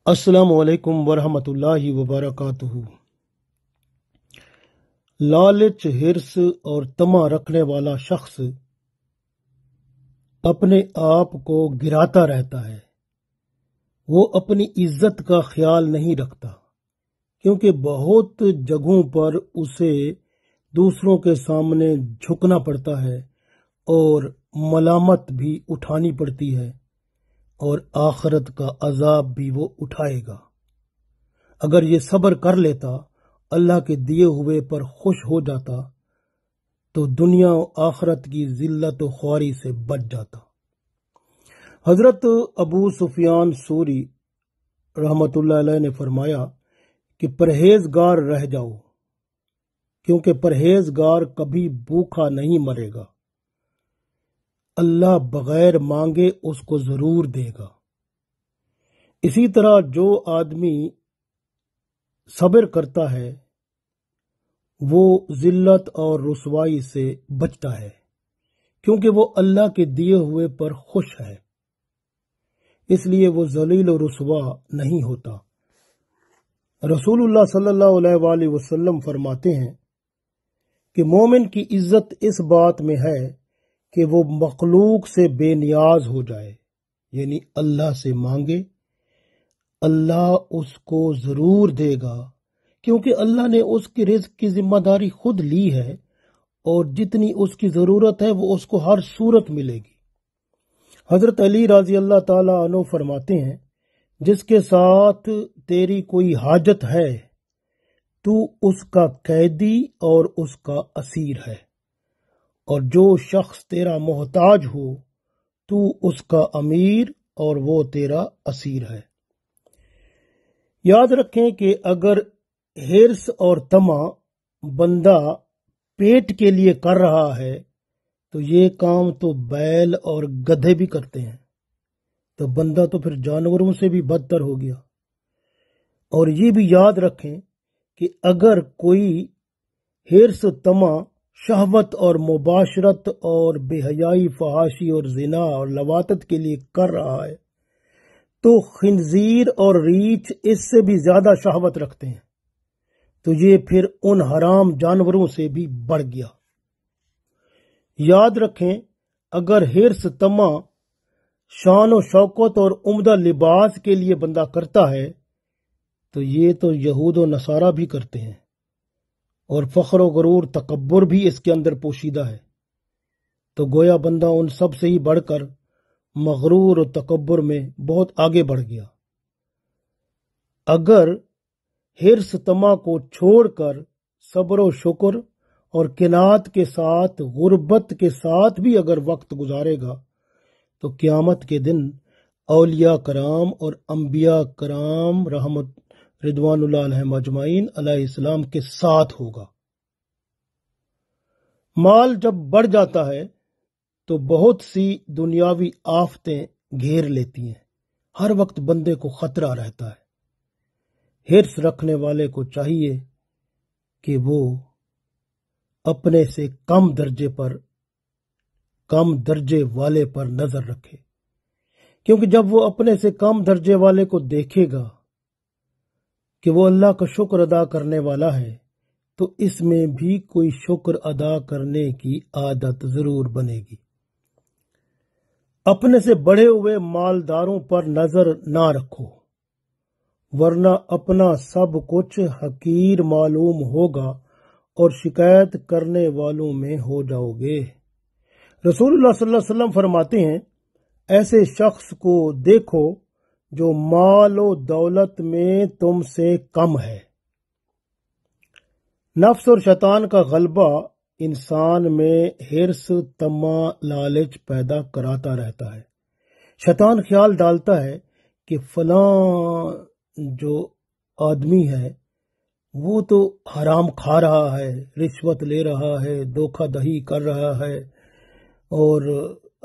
السلام علیکم ورحمۃ اللہ وبرکاتہ۔ لالچ، ہرس اور طمع رکھنے والا شخص اپنے آپ کو گراتا رہتا ہے۔ وہ اپنی عزت کا خیال نہیں رکھتا، کیونکہ بہت جگہوں پر اسے دوسروں کے سامنے جھکنا پڑتا ہے اور ملامت بھی اٹھانی پڑتی ہے، اور آخرت کا عذاب بھی وہ اٹھائے گا۔ اگر یہ صبر کر لیتا، اللہ کے دیے ہوئے پر خوش ہو جاتا، تو دنیا و آخرت کی ذلت و خواری سے بچ جاتا۔ حضرت ابو سفیان ثوری رحمۃ اللہ علیہ نے فرمایا کہ پرہیزگار رہ جاؤ، کیونکہ پرہیزگار کبھی بھوکا نہیں مرے گا۔ اللہ بغیر مانگے اس کو ضرور دے گا۔ اسی طرح جو آدمی صبر کرتا ہے وہ ذلت اور رسوائی سے بچتا ہے، کیونکہ وہ اللہ کے دیے ہوئے پر خوش ہے، اس لیے وہ ذلیل و رسوا نہیں ہوتا۔ رسول اللہ صلی اللہ علیہ وآلہ وسلم فرماتے ہیں کہ مومن کی عزت اس بات میں ہے کہ وہ مخلوق سے بے نیاز ہو جائے، یعنی اللہ سے مانگے، اللہ اس کو ضرور دے گا، کیونکہ اللہ نے اس کے رزق کی ذمہ داری خود لی ہے، اور جتنی اس کی ضرورت ہے وہ اس کو ہر صورت ملے گی۔ حضرت علی رضی اللہ تعالی عنہ فرماتے ہیں، جس کے ساتھ تیری کوئی حاجت ہے تو اس کا قیدی اور اس کا اسیر ہے، اور جو شخص تیرا محتاج ہو تو اس کا امیر اور وہ تیرا اسیر ہے۔ یاد رکھیں کہ اگر ہرس اور طمع بندہ پیٹ کے لیے کر رہا ہے تو یہ کام تو بیل اور گدھے بھی کرتے ہیں، تو بندہ تو پھر جانوروں سے بھی بدتر ہو گیا۔ اور یہ بھی یاد رکھیں کہ اگر کوئی ہرس، طمع، شہوت اور مباشرت اور بے حیائی، فحاشی اور زنا اور لواطت کے لیے کر رہا ہے تو خنزیر اور ریچھ اس سے بھی زیادہ شہوت رکھتے ہیں، تو یہ پھر ان حرام جانوروں سے بھی بڑھ گیا۔ یاد رکھیں، اگر ہرس، طمع، شان و شوکت اور عمدہ لباس کے لیے بندہ کرتا ہے تو یہ تو یہود و نصارہ بھی کرتے ہیں، اور فخر و غرور، تکبر بھی اس کے اندر پوشیدہ ہے، تو گویا بندہ ان سب سے ہی بڑھ کر مغرور و تکبر میں بہت آگے بڑھ گیا۔ اگر ہرس، طمع کو چھوڑ کر صبر و شکر اور قناعت کے ساتھ، غربت کے ساتھ بھی اگر وقت گزارے گا تو قیامت کے دن اولیاء کرام اور انبیاء کرام رضوان اللہ علیہم اجمعین علیہ السلام کے ساتھ ہوگا۔ مال جب بڑھ جاتا ہے تو بہت سی دنیاوی آفتیں گھیر لیتی ہیں، ہر وقت بندے کو خطرہ رہتا ہے۔ ہرس رکھنے والے کو چاہیے کہ وہ اپنے سے کم درجے والے پر نظر رکھے، کیونکہ جب وہ اپنے سے کم درجے والے کو دیکھے گا کہ وہ اللہ کا شکر ادا کرنے والا ہے تو اس میں بھی کوئی شکر ادا کرنے کی عادت ضرور بنے گی۔ اپنے سے بڑے ہوئے مالداروں پر نظر نہ رکھو، ورنہ اپنا سب کچھ حقیر معلوم ہوگا اور شکایت کرنے والوں میں ہو جاؤ گے۔ رسول اللہ صلی اللہ علیہ وسلم فرماتے ہیں، ایسے شخص کو دیکھو جو مال و دولت میں تم سے کم ہے۔ نفس اور شیطان کا غلبہ انسان میں ہرس، طمع، لالچ پیدا کراتا رہتا ہے۔ شیطان خیال ڈالتا ہے کہ فلاں جو آدمی ہے وہ تو حرام کھا رہا ہے، رشوت لے رہا ہے، دھوکہ دہی کر رہا ہے، اور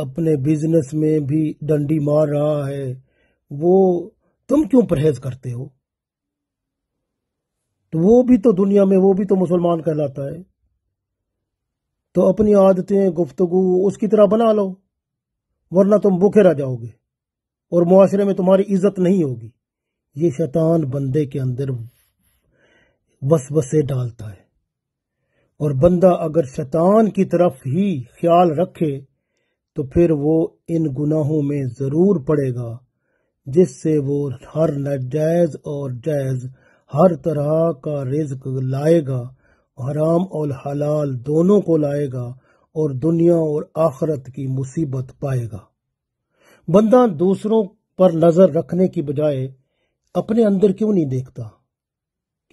اپنے بزنس میں بھی ڈنڈی مار رہا ہے، وہ تم کیوں پرہیز کرتے ہو؟ تو وہ بھی تو دنیا میں وہ بھی تو مسلمان کہلاتا ہے، تو اپنی عادتیں، گفتگو اس کی طرح بنا لو، ورنہ تم بھوکے رہ جاؤ گے اور معاشرے میں تمہاری عزت نہیں ہوگی۔ یہ شیطان بندے کے اندر وسوسے ڈالتا ہے، اور بندہ اگر شیطان کی طرف ہی خیال رکھے تو پھر وہ ان گناہوں میں ضرور پڑے گا، جس سے وہ ہر ناجائز اور جائز ہر طرح کا رزق لائے گا، حرام اور حلال دونوں کو لائے گا، اور دنیا اور آخرت کی مصیبت پائے گا۔ بندہ دوسروں پر نظر رکھنے کی بجائے اپنے اندر کیوں نہیں دیکھتا؟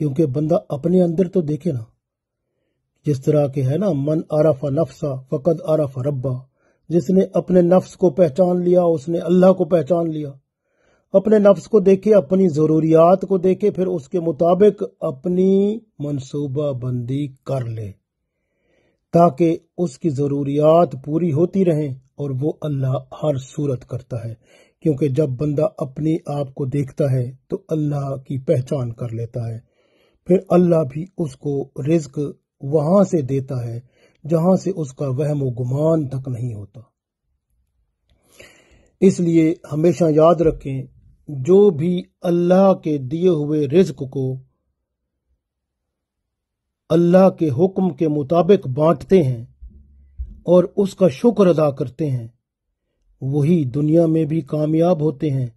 کیونکہ بندہ اپنے اندر تو دیکھے نا، جس طرح کہ ہے نا، من عرف نفسا فقد عرف ربا، جس نے اپنے نفس کو پہچان لیا اس نے اللہ کو پہچان لیا۔ اپنے نفس کو دیکھے، اپنی ضروریات کو دیکھے، پھر اس کے مطابق اپنی منصوبہ بندی کر لے تاکہ اس کی ضروریات پوری ہوتی رہیں، اور وہ اللہ ہر صورت کرتا ہے، کیونکہ جب بندہ اپنی آپ کو دیکھتا ہے تو اللہ کی پہچان کر لیتا ہے، پھر اللہ بھی اس کو رزق وہاں سے دیتا ہے جہاں سے اس کا وہم و گمان تک نہیں ہوتا۔ اس لیے ہمیشہ یاد رکھیں، جو بھی اللہ کے دیے ہوئے رزق کو اللہ کے حکم کے مطابق بانٹتے ہیں اور اس کا شکر ادا کرتے ہیں، وہی دنیا میں بھی کامیاب ہوتے ہیں،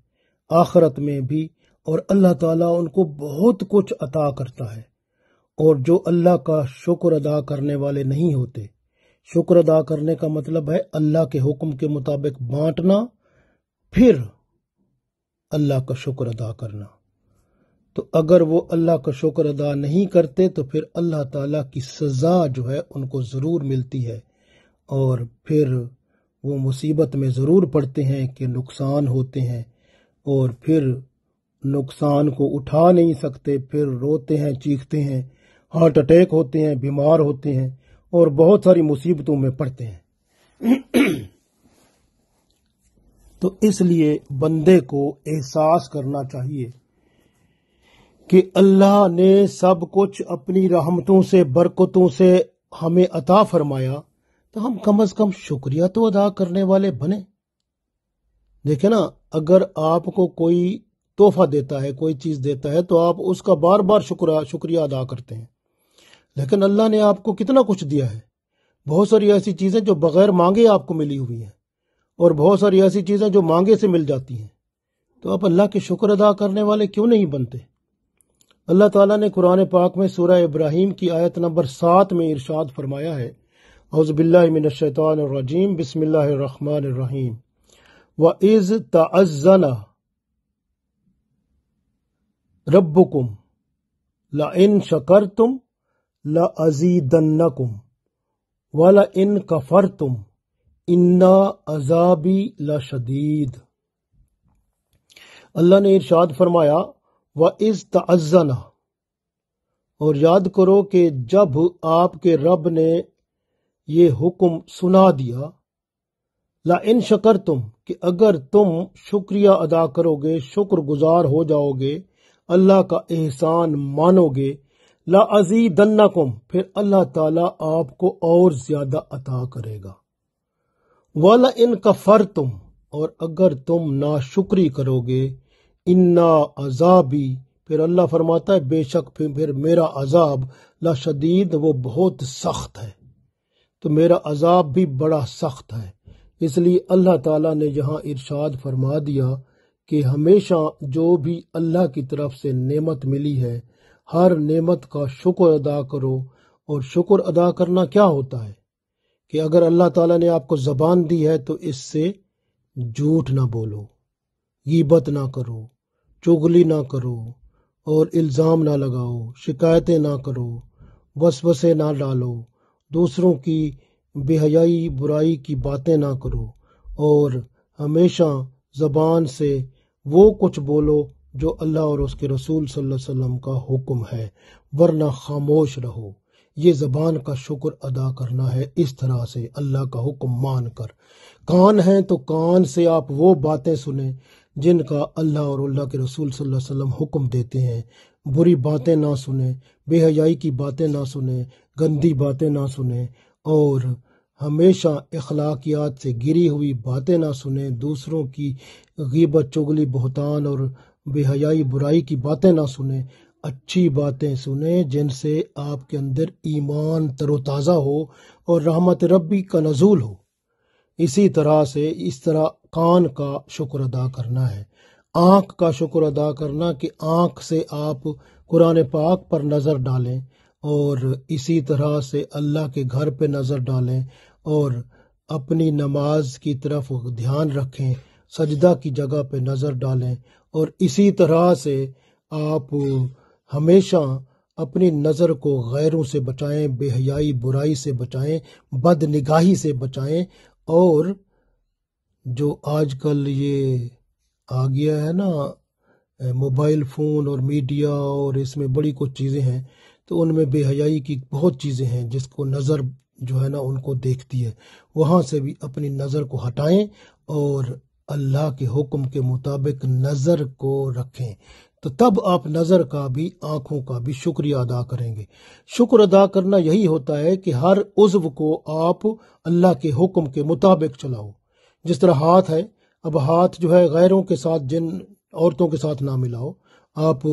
آخرت میں بھی، اور اللہ تعالیٰ ان کو بہت کچھ عطا کرتا ہے۔ اور جو اللہ کا شکر ادا کرنے والے نہیں ہوتے، شکر ادا کرنے کا مطلب ہے اللہ کے حکم کے مطابق بانٹنا، پھر اللہ کا شکر ادا کرنا۔ تو اگر وہ اللہ کا شکر ادا نہیں کرتے تو پھر اللہ تعالیٰ کی سزا جو ہے ان کو ضرور ملتی ہے، اور پھر وہ مصیبت میں ضرور پڑتے ہیں کہ نقصان ہوتے ہیں، اور پھر نقصان کو اٹھا نہیں سکتے، پھر روتے ہیں، چیختے ہیں، ہارٹ اٹیک ہوتے ہیں، بیمار ہوتے ہیں، اور بہت ساری مصیبتوں میں پڑتے ہیں۔ تو اس لیے بندے کو احساس کرنا چاہیے کہ اللہ نے سب کچھ اپنی رحمتوں سے، برکتوں سے ہمیں عطا فرمایا، تو ہم کم از کم شکریہ تو ادا کرنے والے بنیں۔ دیکھیں نا، اگر آپ کو کوئی تحفہ دیتا ہے، کوئی چیز دیتا ہے، تو آپ اس کا بار بار شکریہ ادا کرتے ہیں، لیکن اللہ نے آپ کو کتنا کچھ دیا ہے۔ بہت ساری ایسی چیزیں جو بغیر مانگے آپ کو ملی ہوئی ہیں، اور بہت ساری ایسی چیزیں جو مانگے سے مل جاتی ہیں، تو آپ اللہ کے شکر ادا کرنے والے کیوں نہیں بنتے؟ اللہ تعالیٰ نے قرآن پاک میں سورہ ابراہیم کی آیت نمبر 7 میں ارشاد فرمایا ہے، اعوذ باللہ من الشیطان الرجیم، بسم اللہ الرحمن الرحیم، وَإِذْ تَعَزَّنَ رَبُّكُمْ لَئِن شَكَرْتُمْ لَأَزِيدَنَّكُمْ وَلَئِن كَفَرْتُمْ إِنَّ عَذَابِي لَشَدِيدٌ۔ اللہ نے ارشاد فرمایا، وَإِذْ تَعَزَّنَ، اور یاد کرو کہ جب آپ کے رب نے یہ حکم سنا دیا، لَإِن شَكَرْتُمْ، کہ اگر تم شکریہ ادا کرو گے، شکر گزار ہو جاؤ گے، اللہ کا احسان مانو گے، لَأَزِيدَنَّكُمْ، پھر اللہ تعالیٰ آپ کو اور زیادہ عطا کرے گا، وَلَئِن كَفَرْتُمْ، اور اگر تم ناشکری کرو گے، اِنَّا عَذَابِي، پھر اللہ فرماتا ہے بے شک پھر میرا عذاب، لاشدید، وہ بہت سخت ہے، تو میرا عذاب بھی بڑا سخت ہے۔ اس لیے اللہ تعالیٰ نے یہاں ارشاد فرما دیا کہ ہمیشہ جو بھی اللہ کی طرف سے نعمت ملی ہے، ہر نعمت کا شکر ادا کرو۔ اور شکر ادا کرنا کیا ہوتا ہے کہ اگر اللہ تعالیٰ نے آپ کو زبان دی ہے تو اس سے جھوٹ نہ بولو، غیبت نہ کرو، چغلی نہ کرو، اور الزام نہ لگاؤ، شکایتیں نہ کرو، وسوسے نہ ڈالو، دوسروں کی بے حیائی برائی کی باتیں نہ کرو، اور ہمیشہ زبان سے وہ کچھ بولو جو اللہ اور اس کے رسول صلی اللہ علیہ وسلم کا حکم ہے، ورنہ خاموش رہو۔ یہ زبان کا شکر ادا کرنا ہے، اس طرح سے اللہ کا حکم مان کر۔ کان ہیں تو کان سے آپ وہ باتیں سنیں جن کا اللہ اور اللہ کے رسول صلی اللہ علیہ وسلم حکم دیتے ہیں، بری باتیں نہ سنیں، بے حیائی کی باتیں نہ سنیں، گندی باتیں نہ سنیں، اور ہمیشہ اخلاقیات سے گری ہوئی باتیں نہ سنیں، دوسروں کی غیبت، چغلی، بہتان اور بے حیائی برائی کی باتیں نہ سنیں، اچھی باتیں سنیں جن سے آپ کے اندر ایمان تر و تازہ ہو اور رحمت ربی کا نزول ہو۔ اسی طرح سے اس طرح کان کا شکر ادا کرنا ہے، آنکھ کا شکر ادا کرنا کہ آنکھ سے آپ قرآن پاک پر نظر ڈالیں، اور اسی طرح سے اللہ کے گھر پہ نظر ڈالیں اور اپنی نماز کی طرف دھیان رکھیں، سجدہ کی جگہ پہ نظر ڈالیں، اور اسی طرح سے آپ ہمیشہ اپنی نظر کو غیروں سے بچائیں، بے حیائی برائی سے بچائیں، بد نگاہی سے بچائیں۔ اور جو آج کل یہ آ گیا ہے نا موبائل فون اور میڈیا، اور اس میں بڑی کچھ چیزیں ہیں، تو ان میں بے حیائی کی بہت چیزیں ہیں جس کو نظر جو ہے نا ان کو دیکھتی ہے، وہاں سے بھی اپنی نظر کو ہٹائیں اور اللہ کے حکم کے مطابق نظر کو رکھیں، تو تب آپ نظر کا بھی آنکھوں کا بھی شکریہ ادا کریں گے۔ شکر ادا کرنا یہی ہوتا ہے کہ ہر عضو کو آپ اللہ کے حکم کے مطابق چلاؤ۔ جس طرح ہاتھ ہے، اب ہاتھ جو ہے غیروں کے ساتھ، جن عورتوں کے ساتھ نہ ملاؤ، آپ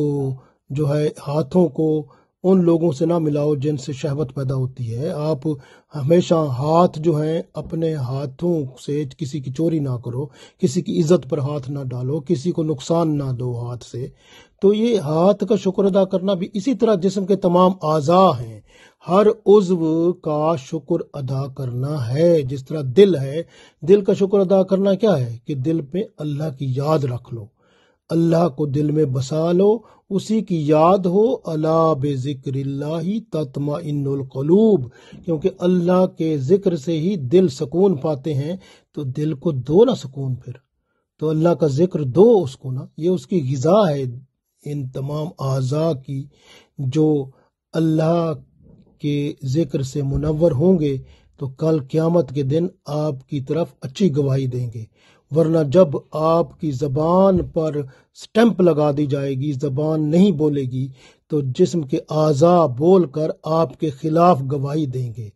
جو ہے ہاتھوں کو ان لوگوں سے نہ ملاؤ جن سے شہوت پیدا ہوتی ہے۔ آپ ہمیشہ ہاتھ جو ہیں اپنے ہاتھوں سے کسی کی چوری نہ کرو، کسی کی عزت پر ہاتھ نہ ڈالو، کسی کو نقصان نہ دو ہاتھ سے۔ تو یہ ہاتھ کا شکر ادا کرنا بھی اسی طرح جسم کے تمام اعضاء ہیں، ہر عضو کا شکر ادا کرنا ہے۔ جس طرح دل ہے، دل کا شکر ادا کرنا کیا ہے کہ دل پہ اللہ کی یاد رکھ لو، اللہ کو دل میں بسا لو، اسی کی یاد ہو۔ الا بذکر اللہ تطمئن القلوب، کیونکہ اللہ کے ذکر سے ہی دل سکون پاتے ہیں، تو دل کو دو نا سکون، پھر تو اللہ کا ذکر دو اس کو نا، یہ اس کی غذا ہے ان تمام اعضاء کی، جو اللہ کے ذکر سے منور ہوں گے تو کل قیامت کے دن آپ کی طرف اچھی گواہی دیں گے۔ ورنہ جب آپ کی زبان پر سٹیمپ لگا دی جائے گی، زبان نہیں بولے گی، تو جسم کے اعضاء بول کر آپ کے خلاف گواہی دیں گے۔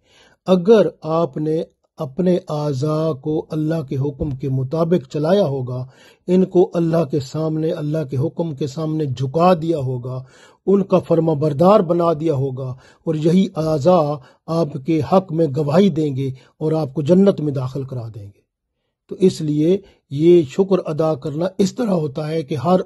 اگر آپ نے اپنے اعضاء کو اللہ کے حکم کے مطابق چلایا ہوگا، ان کو اللہ کے سامنے، اللہ کے حکم کے سامنے جھکا دیا ہوگا، ان کا فرما بردار بنا دیا ہوگا، اور یہی اعضاء آپ کے حق میں گواہی دیں گے اور آپ کو جنت میں داخل کرا دیں گے۔ تو اس لیے یہ شکر ادا کرنا اس طرح ہوتا ہے کہ ہر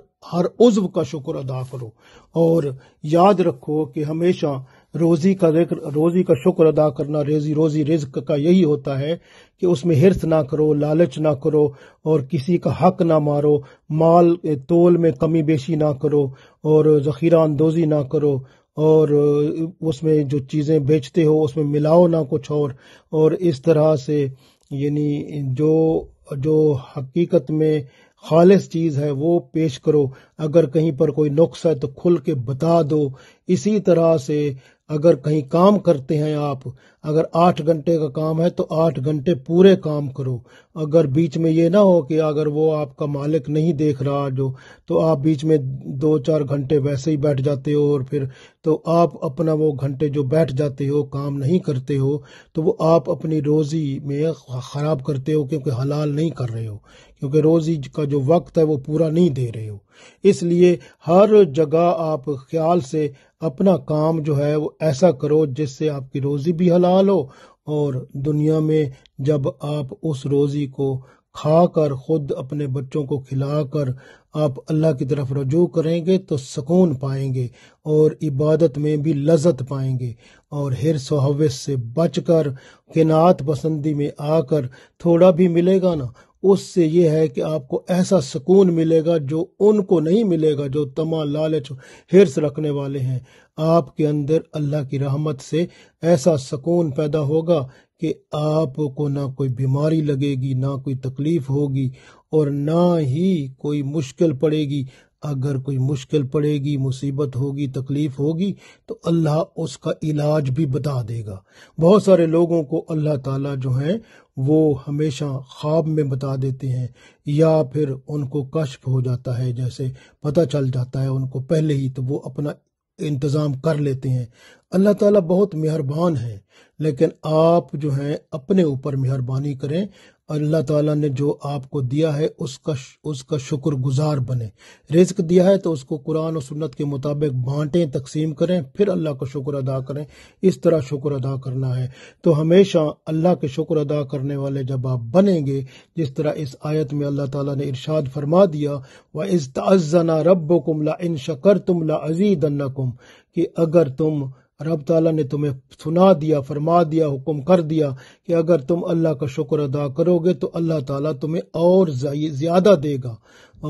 عضو کا شکر ادا کرو، اور یاد رکھو کہ ہمیشہ روزی کا شکر ادا کرنا، روزی رزق کا یہی ہوتا ہے کہ اس میں حرص نہ کرو، لالچ نہ کرو، اور کسی کا حق نہ مارو، مال تول میں کمی بیشی نہ کرو، اور ذخیرہ اندوزی نہ کرو، اور اس میں جو چیزیں بیچتے ہو اس میں ملاؤ نہ کچھ اور اس طرح سے یعنی جو حقیقت میں خالص چیز ہے وہ پیش کرو۔ اگر کہیں پر کوئی نقص ہے تو کھل کے بتا دو۔ اسی طرح سے اگر کہیں کام کرتے ہیں آپ، اگر 8 گھنٹے کا کام ہے تو 8 گھنٹے پورے کام کرو۔ اگر بیچ میں یہ نہ ہو کہ اگر وہ آپ کا مالک نہیں دیکھ رہا تو آپ بیچ میں 2-4 گھنٹے ویسے ہی بیٹھ جاتے ہو، اور پھر تو آپ اپنا وہ گھنٹے جو بیٹھ جاتے ہو کام نہیں کرتے ہو، تو وہ آپ اپنی روزی میں خراب کرتے ہو، کیونکہ حلال نہیں کر رہے ہو، کیونکہ روزی کا جو وقت ہے وہ پورا نہیں دے رہے ہو۔ اس لیے ہر جگہ آپ خیال سے اپنا کام جو ہے وہ ایسا کرو جس سے آپ کی روزی بھی حلال ہو، اور دنیا میں جب آپ اس روزی کو کھا کر خود اپنے بچوں کو کھلا کر آپ اللہ کی طرف رجوع کریں گے تو سکون پائیں گے، اور عبادت میں بھی لذت پائیں گے، اور حرص و ہوس سے بچ کر قناعت پسندی میں آ کر تھوڑا بھی ملے گا نا، اس سے یہ ہے کہ آپ کو ایسا سکون ملے گا جو ان کو نہیں ملے گا جو طمع، لالچ، حرص رکھنے والے ہیں۔ آپ کے اندر اللہ کی رحمت سے ایسا سکون پیدا ہوگا کہ آپ کو نہ کوئی بیماری لگے گی، نہ کوئی تکلیف ہوگی، اور نہ ہی کوئی مشکل پڑے گی۔ اگر کوئی مشکل پڑے گی، مصیبت ہوگی، تکلیف ہوگی، تو اللہ اس کا علاج بھی بتا دے گا۔ بہت سارے لوگوں کو اللہ تعالیٰ جو ہیں وہ ہمیشہ خواب میں بتا دیتے ہیں، یا پھر ان کو کشف ہو جاتا ہے، جیسے پتہ چل جاتا ہے ان کو پہلے ہی، تو وہ اپنا انتظام کر لیتے ہیں۔ اللہ تعالیٰ بہت مہربان ہے، لیکن آپ جو ہیں اپنے اوپر مہربانی کریں۔ اللہ تعالیٰ نے جو آپ کو دیا ہے اس کا شکر گزار بنیں۔ رزق دیا ہے تو اس کو قرآن و سنت کے مطابق بانٹیں، تقسیم کریں، پھر اللہ کا شکر ادا کریں۔ اس طرح شکر ادا کرنا ہے۔ تو ہمیشہ اللہ کے شکر ادا کرنے والے جب آپ بنیں گے، جس طرح اس آیت میں اللہ تعالیٰ نے ارشاد فرما دیا وَإِذْ تَعَذَّنَ رَبُّكُمْ لَئِن شَكَرْتُمْ لَأَزِيدَنَّكُمْ، کہ اگر تم رب تعالیٰ نے تمہیں سنا دیا، فرما دیا، حکم کر دیا کہ اگر تم اللہ کا شکر ادا کرو گے تو اللہ تعالیٰ تمہیں اور زیادہ دے گا۔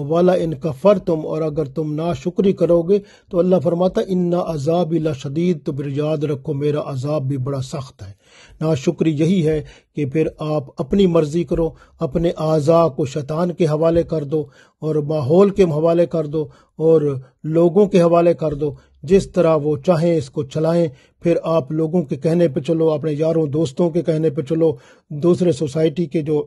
والا ان کفرتم، اور اگر تم ناشکری کرو گے تو اللہ فرماتا ان عذابی لشدید، تو پھر یاد رکھو میرا عذاب بھی بڑا سخت ہے۔ ناشکری یہی ہے کہ پھر آپ اپنی مرضی کرو، اپنے اعضاء کو شیطان کے حوالے کر دو اور ماحول کے حوالے کر دو اور لوگوں کے حوالے کر دو، جس طرح وہ چاہیں اس کو چلائیں۔ پھر آپ لوگوں کے کہنے پہ چلو، اپنے یاروں دوستوں کے کہنے پہ چلو، دوسرے سوسائٹی کے جو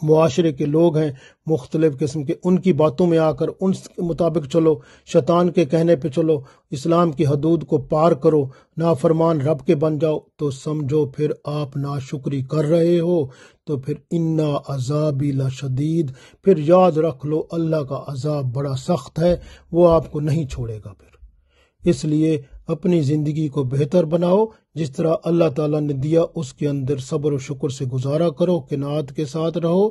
معاشرے کے لوگ ہیں مختلف قسم کے، ان کی باتوں میں آ کر ان کے مطابق چلو، شیطان کے کہنے پہ چلو، اسلام کی حدود کو پار کرو، نافرمان رب کے بن جاؤ، تو سمجھو پھر آپ ناشکری کر رہے ہو۔ تو پھر انا عذابی لشدید، پھر یاد رکھ لو اللہ کا عذاب بڑا سخت ہے، وہ آپ کو نہیں چھوڑے گا۔ پھر اس لیے اپنی زندگی کو بہتر بناؤ، جس طرح اللہ تعالیٰ نے دیا اس کے اندر صبر و شکر سے گزارا کرو، قناعت کے ساتھ رہو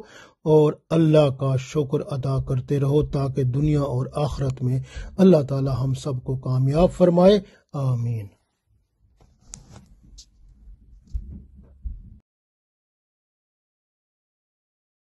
اور اللہ کا شکر ادا کرتے رہو، تاکہ دنیا اور آخرت میں اللہ تعالیٰ ہم سب کو کامیاب فرمائے۔ آمین۔